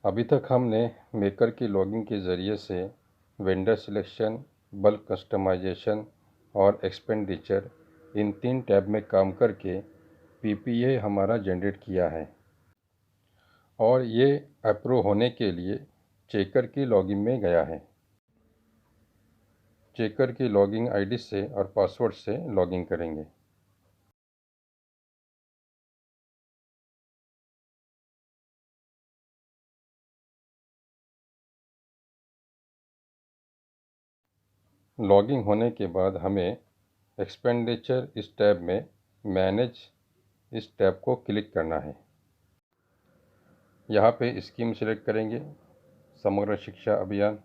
अभी तक हमने मेकर की लॉगिंग के ज़रिए से वेंडर सिलेक्शन, बल्क कस्टमाइजेशन और एक्सपेंडिचर इन 3 टैब में काम करके पीपीए हमारा जनरेट किया है और ये अप्रूव होने के लिए चेकर की लॉगिंग में गया है। चेकर की लॉगिंग आईडी से और पासवर्ड से लॉगिंग करेंगे। लॉगिंग होने के बाद हमें एक्सपेंडिचर इस टैब में मैनेज इस टैब को क्लिक करना है। यहाँ पे स्कीम सेलेक्ट करेंगे, समग्र शिक्षा अभियान।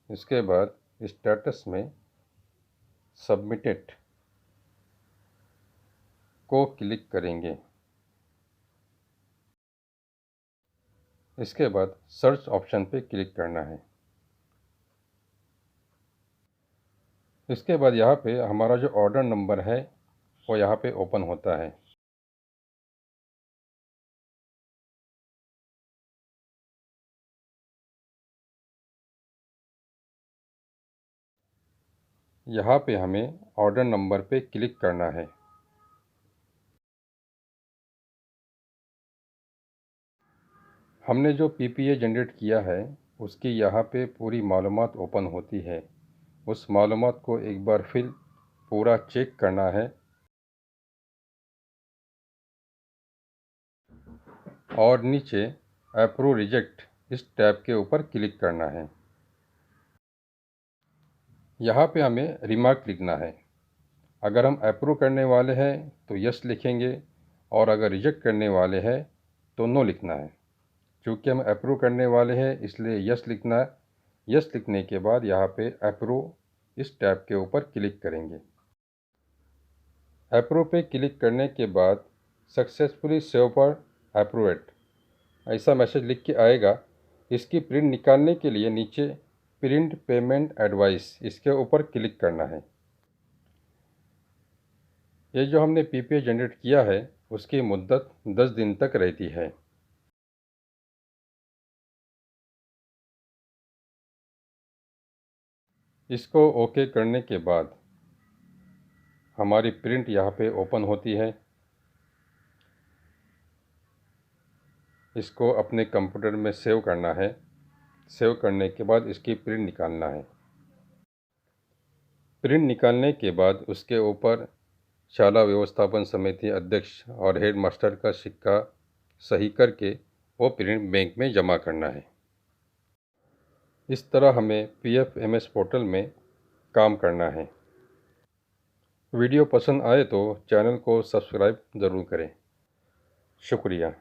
इसके बाद स्टेटस में सबमिटेड को क्लिक करेंगे। इसके बाद सर्च ऑप्शन पे क्लिक करना है। इसके बाद यहाँ पे हमारा जो ऑर्डर नंबर है वो यहाँ पे ओपन होता है। यहाँ पे हमें ऑर्डर नंबर पे क्लिक करना है। हमने जो पीपीए जनरेट किया है उसकी यहाँ पे पूरी मालूमात ओपन होती है। उस मालूमात को एक बार फिर पूरा चेक करना है और नीचे अप्रूव रिजेक्ट इस टैब के ऊपर क्लिक करना है। यहाँ पे हमें रिमार्क लिखना है। अगर हम अप्रूव करने वाले हैं तो यस लिखेंगे और अगर रिजेक्ट करने वाले हैं तो नो लिखना है। क्योंकि हम अप्रूव करने वाले हैं इसलिए यस लिखना है। यस लिखने के बाद यहाँ पे अप्रूव इस टैब के ऊपर क्लिक करेंगे। अप्रूव पे क्लिक करने के बाद सक्सेसफुली सेव पर अप्रूव्ड ऐसा मैसेज लिख के आएगा। इसकी प्रिंट निकालने के लिए नीचे प्रिंट पेमेंट एडवाइस इसके ऊपर क्लिक करना है। ये जो हमने पीपीए जनरेट किया है उसकी मुद्दत 10 दिन तक रहती है। इसको ओके करने के बाद हमारी प्रिंट यहाँ पे ओपन होती है। इसको अपने कंप्यूटर में सेव करना है। सेव करने के बाद इसकी प्रिंट निकालना है। प्रिंट निकालने के बाद उसके ऊपर शाला व्यवस्थापन समिति अध्यक्ष और हेड मास्टर का सिक्का सही करके वो प्रिंट बैंक में जमा करना है। इस तरह हमें पीएफएमएस पोर्टल में काम करना है। वीडियो पसंद आए तो चैनल को सब्सक्राइब ज़रूर करें। शुक्रिया।